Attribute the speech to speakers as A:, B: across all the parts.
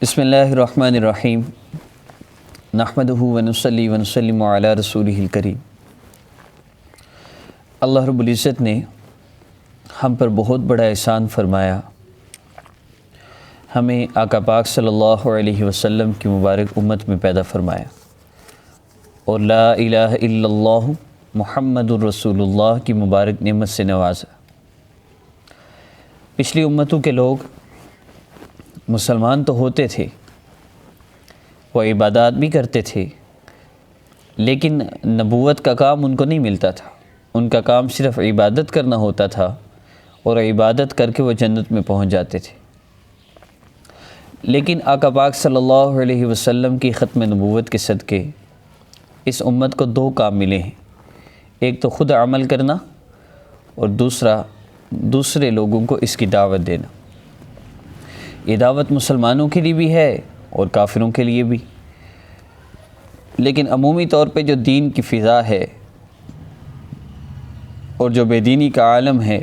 A: بسم اللہ الرحمن الرحیم نحمدہ ونصلی ونسلم علی رسولہ الکریم۔ اللہ رب العزت نے ہم پر بہت بڑا احسان فرمایا، ہمیں آقا پاک صلی اللہ علیہ وسلم کی مبارک امت میں پیدا فرمایا اور لا الہ الا اللہ محمد الرسول اللہ کی مبارک نعمت سے نوازا۔ پچھلی امتوں کے لوگ مسلمان تو ہوتے تھے، وہ عبادات بھی کرتے تھے، لیکن نبوت کا کام ان کو نہیں ملتا تھا۔ ان کا کام صرف عبادت کرنا ہوتا تھا اور عبادت کر کے وہ جنت میں پہنچ جاتے تھے۔ لیکن آقا پاک صلی اللہ علیہ وسلم کی ختم نبوت کے صدقے اس امت کو دو کام ملے ہیں، ایک تو خود عمل کرنا اور دوسرا دوسرے لوگوں کو اس کی دعوت دینا۔ یہ دعوت مسلمانوں کے لیے بھی ہے اور کافروں کے لیے بھی، لیکن عمومی طور پہ جو دین کی فضا ہے اور جو بے دینی کا عالم ہے،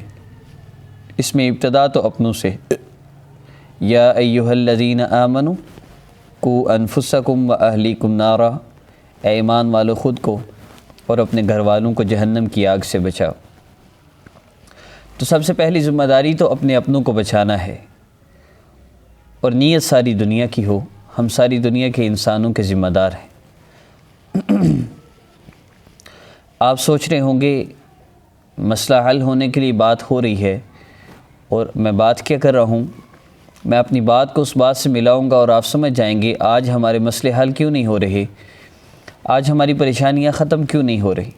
A: اس میں ابتدا تو اپنوں سے، یا ایھا الذین آمنوا قوا انفسکم واہلیکم نارا، اے ایمان والو خود کو اور اپنے گھر والوں کو جہنم کی آگ سے بچاؤ۔ تو سب سے پہلی ذمہ داری تو اپنے اپنوں کو بچانا ہے، اور نیت ساری دنیا کی ہو، ہم ساری دنیا کے انسانوں کے ذمہ دار ہیں۔ آپ سوچ رہے ہوں گے مسئلہ حل ہونے کے لیے بات ہو رہی ہے، اور میں بات کیا کر رہا ہوں، میں اپنی بات کو اس بات سے ملاؤں گا اور آپ سمجھ جائیں گے آج ہمارے مسئلے حل کیوں نہیں ہو رہے، آج ہماری پریشانیاں ختم کیوں نہیں ہو رہی۔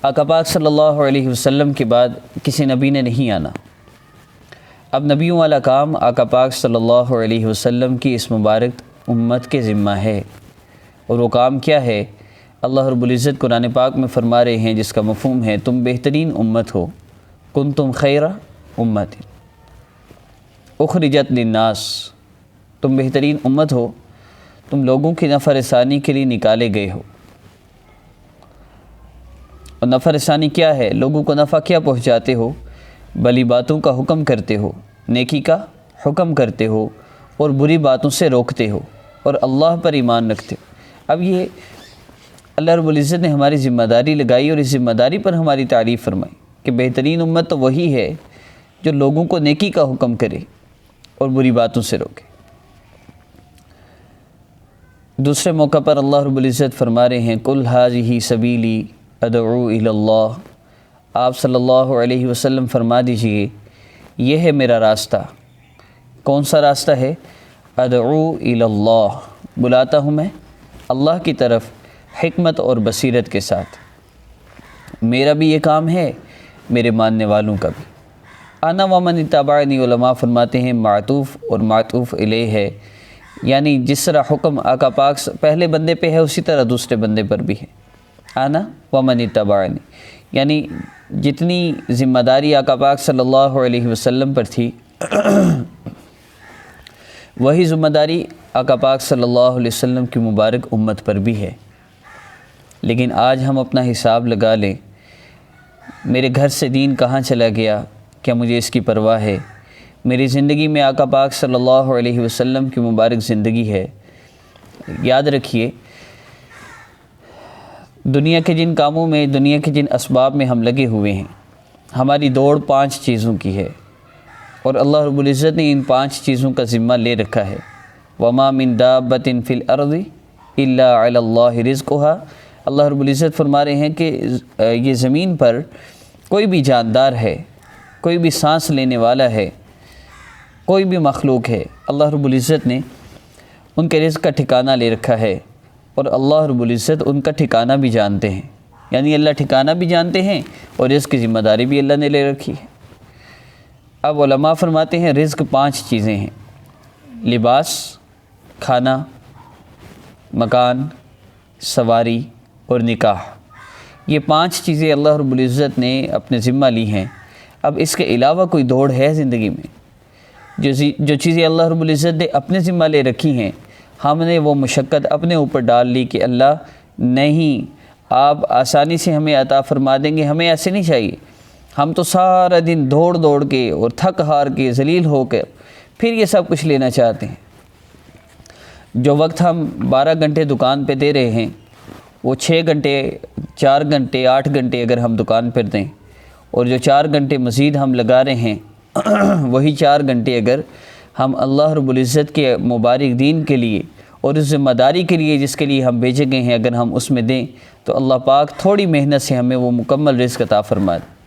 A: آقا پاک صلی اللہ علیہ وسلم کے بعد کسی نبی نے نہیں آنا۔ اب نبیوں والا کام آقا پاک صلی اللہ علیہ وسلم کی اس مبارک امت کے ذمہ ہے، اور وہ کام کیا ہے؟ اللہ رب العزت قرآن پاک میں فرما رہے ہیں، جس کا مفہوم ہے تم بہترین امت ہو، کنتم خیر امت اخرجت للناس، تم بہترین امت ہو، تم لوگوں کی نفع رسانی کے لیے نکالے گئے ہو۔ اور نفع رسانی کیا ہے؟ لوگوں کو نفع کیا پہنچاتے ہو؟ بھلی باتوں کا حکم کرتے ہو، نیکی کا حکم کرتے ہو اور بری باتوں سے روکتے ہو اور اللہ پر ایمان رکھتے ہو۔ اب یہ اللہ رب العزت نے ہماری ذمہ داری لگائی اور اس ذمہ داری پر ہماری تعریف فرمائی کہ بہترین امت تو وہی ہے جو لوگوں کو نیکی کا حکم کرے اور بری باتوں سے روکے۔ دوسرے موقع پر اللہ رب العزت فرما رہے ہیں قل ھذہ سبیلی ادعو الی اللہ، آپ صلی اللہ علیہ وسلم فرما دیجئے یہ ہے میرا راستہ۔ کون سا راستہ ہے؟ ادعو الی اللہ، بلاتا ہوں میں اللہ کی طرف حکمت اور بصیرت کے ساتھ۔ میرا بھی یہ کام ہے، میرے ماننے والوں کا بھی۔ انا ومن اتبعنی، علماء فرماتے ہیں معطوف اور معطوف الیہ ہے، یعنی جس طرح حکم آقا پاک پہلے بندے پہ ہے اسی طرح دوسرے بندے پر بھی ہے۔ انا ومن اتبعنی، یعنی جتنی ذمہ داری آقا پاک صلی اللہ علیہ وسلم پر تھی وہی ذمہ داری آقا پاک صلی اللہ علیہ وسلم کی مبارک امت پر بھی ہے۔ لیکن آج ہم اپنا حساب لگا لیں، میرے گھر سے دین کہاں چلا گیا، کیا مجھے اس کی پرواہ ہے؟ میری زندگی میں آقا پاک صلی اللہ علیہ وسلم کی مبارک زندگی ہے۔ یاد رکھیے، دنیا کے جن کاموں میں، دنیا کے جن اسباب میں ہم لگے ہوئے ہیں، ہماری دوڑ 5 چیزوں کی ہے، اور اللہ رب العزت نے ان 5 چیزوں کا ذمہ لے رکھا ہے۔ وَمَا مِن دَابَّةٍ فِي الْأَرْضِ إِلَّا عَلَى اللَّهِ رِزْقُهَا، اللہ رب العزت فرما رہے ہیں کہ یہ زمین پر کوئی بھی جاندار ہے، کوئی بھی سانس لینے والا ہے، کوئی بھی مخلوق ہے، اللہ رب العزت نے ان کے رزق کا ٹھکانہ لے رکھا ہے، اور اللہ رب العزت ان کا ٹھکانہ بھی جانتے ہیں، یعنی اللہ ٹھکانہ بھی جانتے ہیں اور رزق کی ذمہ داری بھی اللہ نے لے رکھی ہے۔ اب علماء فرماتے ہیں رزق 5 چیزیں ہیں، لباس، کھانا، مکان، سواری اور نکاح۔ یہ 5 چیزیں اللہ رب العزت نے اپنے ذمہ لی ہیں۔ اب اس کے علاوہ کوئی دوڑ ہے زندگی میں؟ جو چیزیں اللہ رب العزت نے اپنے ذمہ لے رکھی ہیں، ہم نے وہ مشقت اپنے اوپر ڈال لی کہ اللہ نہیں، آپ آسانی سے ہمیں عطا فرما دیں گے، ہمیں ایسے نہیں چاہیے۔ ہم تو سارا دن دوڑ دوڑ کے اور تھک ہار کے ذلیل ہو کر پھر یہ سب کچھ لینا چاہتے ہیں۔ جو وقت ہم 12 گھنٹے دکان پہ دے رہے ہیں، وہ 6 گھنٹے 4 گھنٹے 8 گھنٹے اگر ہم دکان پر دیں، اور جو 4 گھنٹے مزید ہم لگا رہے ہیں وہی 4 گھنٹے اگر ہم اللہ رب العزت کے مبارک دین کے لیے اور اس ذمہ داری کے لیے جس کے لیے ہم بھیجے گئے ہیں اگر ہم اس میں دیں، تو اللہ پاک تھوڑی محنت سے ہمیں وہ مکمل رزق عطا فرما دے۔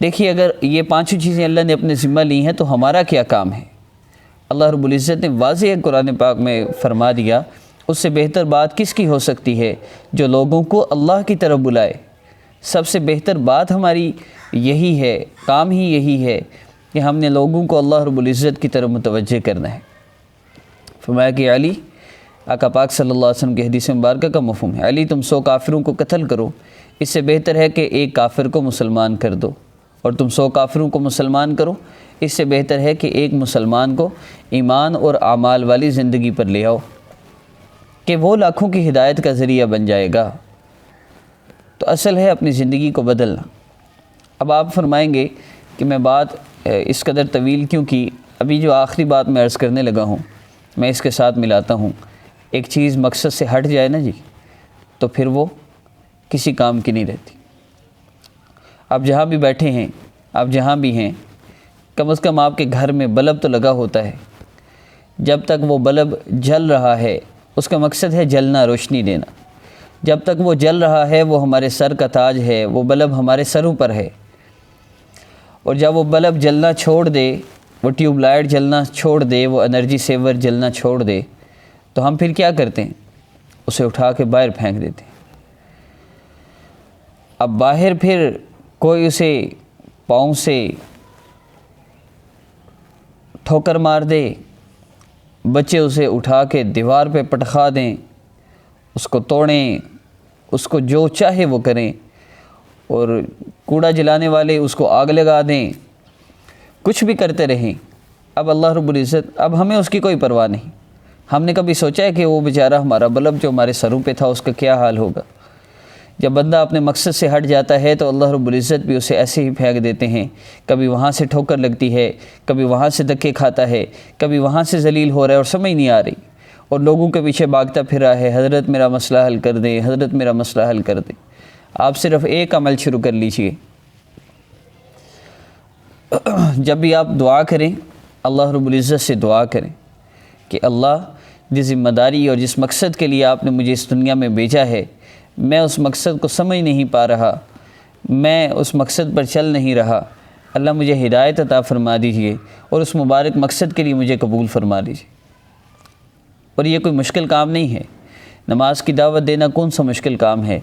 A: دیکھیے، اگر یہ 5 چیزیں اللہ نے اپنے ذمہ لی ہیں تو ہمارا کیا کام ہے؟ اللہ رب العزت نے واضح قرآن پاک میں فرما دیا، اس سے بہتر بات کس کی ہو سکتی ہے جو لوگوں کو اللہ کی طرف بلائے۔ سب سے بہتر بات ہماری یہی ہے، کام ہی یہی ہے کہ ہم نے لوگوں کو اللہ رب العزت کی طرف متوجہ کرنا ہے۔ فرمایا کہ علی، آقا پاک صلی اللہ علیہ وسلم کی حدیث مبارکہ کا مفہوم ہے، علی تم 100 کافروں کو قتل کرو، اس سے بہتر ہے کہ ایک کافر کو مسلمان کر دو، اور تم 100 کافروں کو مسلمان کرو، اس سے بہتر ہے کہ ایک مسلمان کو ایمان اور اعمال والی زندگی پر لے آؤ کہ وہ لاکھوں کی ہدایت کا ذریعہ بن جائے گا۔ تو اصل ہے اپنی زندگی کو بدلنا۔ اب آپ فرمائیں گے کہ میں بات اس قدر طویل کیوں کی؟ ابھی جو آخری بات میں عرض کرنے لگا ہوں میں اس کے ساتھ ملاتا ہوں۔ ایک چیز مقصد سے ہٹ جائے نا جی، تو پھر وہ کسی کام کی نہیں رہتی۔ آپ جہاں بھی بیٹھے ہیں، آپ جہاں بھی ہیں، کم از کم آپ کے گھر میں بلب تو لگا ہوتا ہے۔ جب تک وہ بلب جل رہا ہے، اس کا مقصد ہے جلنا، روشنی دینا۔ جب تک وہ جل رہا ہے وہ ہمارے سر کا تاج ہے، وہ بلب ہمارے سروں پر ہے۔ اور جب وہ بلب جلنا چھوڑ دے، وہ ٹیوب لائٹ جلنا چھوڑ دے، وہ انرجی سیور جلنا چھوڑ دے، تو ہم پھر کیا کرتے ہیں؟ اسے اٹھا کے باہر پھینک دیتے ہیں۔ اب باہر پھر کوئی اسے پاؤں سے ٹھوکر مار دے، بچے اسے اٹھا کے دیوار پہ پٹخا دیں، اس کو توڑیں، اس کو جو چاہے وہ کریں، اور کوڑا جلانے والے اس کو آگ لگا دیں، کچھ بھی کرتے رہیں۔ اب اللہ رب العزت، اب ہمیں اس کی کوئی پرواہ نہیں۔ ہم نے کبھی سوچا ہے کہ وہ بیچارہ ہمارا بلب جو ہمارے سروں پہ تھا اس کا کیا حال ہوگا؟ جب بندہ اپنے مقصد سے ہٹ جاتا ہے تو اللہ رب العزت بھی اسے ایسے ہی پھینک دیتے ہیں۔ کبھی وہاں سے ٹھوکر لگتی ہے، کبھی وہاں سے دھکے کھاتا ہے، کبھی وہاں سے ذلیل ہو رہا ہے اور سمجھ نہیں آ رہی، اور لوگوں کے پیچھے بھاگتا پھر رہا ہے، حضرت میرا مسئلہ حل کر دیں، حضرت میرا مسئلہ حل کر دیں۔ آپ صرف ایک عمل شروع کر لیجئے۔ جب بھی آپ دعا کریں، اللہ رب العزت سے دعا کریں کہ اللہ، جس ذمہ داری اور جس مقصد کے لیے آپ نے مجھے اس دنیا میں بھیجا ہے، میں اس مقصد کو سمجھ نہیں پا رہا، میں اس مقصد پر چل نہیں رہا، اللہ مجھے ہدایت عطا فرما دیجئے اور اس مبارک مقصد کے لیے مجھے قبول فرما لیجئے۔ اور یہ کوئی مشکل کام نہیں ہے۔ نماز کی دعوت دینا کون سا مشکل کام ہے؟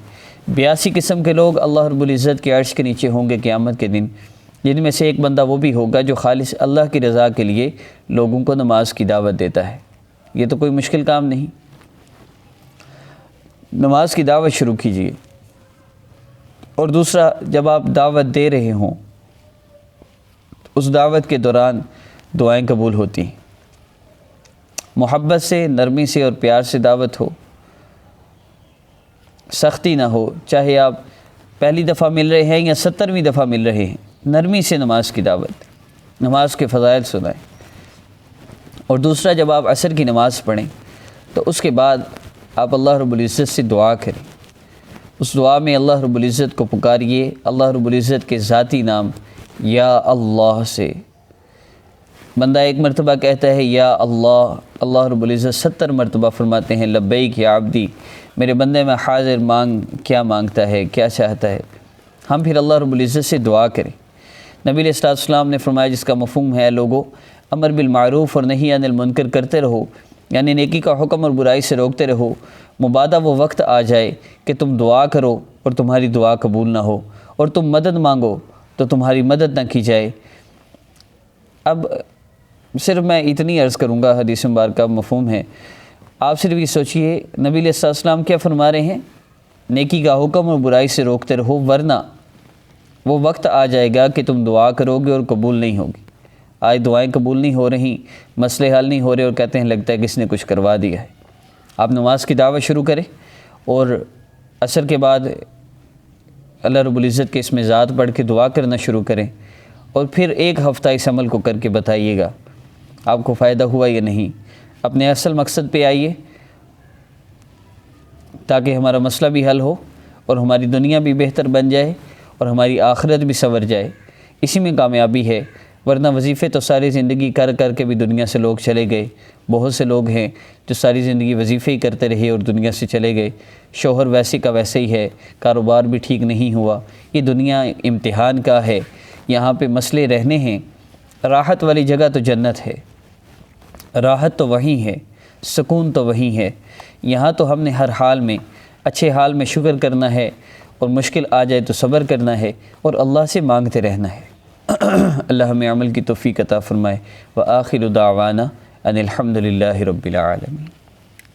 A: 82 قسم کے لوگ اللہ رب العزت کے عرش کے نیچے ہوں گے قیامت کے دن، جن میں سے ایک بندہ وہ بھی ہوگا جو خالص اللہ کی رضا کے لیے لوگوں کو نماز کی دعوت دیتا ہے۔ یہ تو کوئی مشکل کام نہیں۔ نماز کی دعوت شروع کیجیے۔ اور دوسرا، جب آپ دعوت دے رہے ہوں، اس دعوت کے دوران دعائیں قبول ہوتی ہیں۔ محبت سے، نرمی سے اور پیار سے دعوت ہو، سختی نہ ہو، چاہے آپ پہلی دفعہ مل رہے ہیں یا 70ویں دفعہ مل رہے ہیں، نرمی سے نماز کی دعوت، نماز کے فضائل سنائیں۔ اور دوسرا، جب آپ عصر کی نماز پڑھیں تو اس کے بعد آپ اللہ رب العزت سے دعا کریں۔ اس دعا میں اللہ رب العزت کو پکاریے، اللہ رب العزت کے ذاتی نام یا اللہ سے۔ بندہ ایک مرتبہ کہتا ہے یا اللہ، اللہ رب العزت 70 مرتبہ فرماتے ہیں لبیک یا عبدی، میرے بندے میں حاضر، مانگ، کیا مانگتا ہے، کیا چاہتا ہے۔ ہم پھر اللہ رب العزت سے دعا کریں۔ نبی علیہ السلام نے فرمایا، جس کا مفہوم ہے لوگوں، امر بالمعروف اور نہی عن المنکر کرتے رہو، یعنی نیکی کا حکم اور برائی سے روکتے رہو، مبادا وہ وقت آ جائے کہ تم دعا کرو اور تمہاری دعا قبول نہ ہو، اور تم مدد مانگو تو تمہاری مدد نہ کی جائے۔ اب صرف میں اتنی عرض کروں گا، حدیث مبارکہ کا مفہوم ہے۔ آپ صرف یہ سوچئے، نبی علیہ السلام کیا فرما رہے ہیں؟ نیکی کا حکم اور برائی سے روکتے رہو، ورنہ وہ وقت آ جائے گا کہ تم دعا کرو گے اور قبول نہیں ہوگی۔ آج دعائیں قبول نہیں ہو رہی، مسئلے حل نہیں ہو رہے، اور کہتے ہیں لگتا ہے کس نے کچھ کروا دیا ہے۔ آپ نماز کی دعوت شروع کریں، اور عصر کے بعد اللہ رب العزت کے اسم ذات پڑھ کے دعا کرنا شروع کریں، اور پھر ایک ہفتہ اس عمل کو کر کے بتائیے گا آپ کو فائدہ ہوا یا نہیں۔ اپنے اصل مقصد پہ آئیے تاکہ ہمارا مسئلہ بھی حل ہو اور ہماری دنیا بھی بہتر بن جائے اور ہماری آخرت بھی سنور جائے، اسی میں کامیابی ہے۔ ورنہ وظیفے تو ساری زندگی کر کر کے بھی دنیا سے لوگ چلے گئے۔ بہت سے لوگ ہیں جو ساری زندگی وظیفے ہی کرتے رہے اور دنیا سے چلے گئے۔ شوہر ویسے کا ویسے ہی ہے، کاروبار بھی ٹھیک نہیں ہوا۔ یہ دنیا امتحان کا ہے، یہاں پہ مسئلے رہنے ہیں۔ راحت والی جگہ تو جنت ہے، راحت تو وہیں ہے، سکون تو وہیں ہے۔ یہاں تو ہم نے ہر حال میں، اچھے حال میں شکر کرنا ہے اور مشکل آ جائے تو صبر کرنا ہے اور اللہ سے مانگتے رہنا ہے۔ اللہ ہمیں عمل کی توفیق عطا فرمائے۔ وآخر دعوانا ان الحمد للہ رب العالمین۔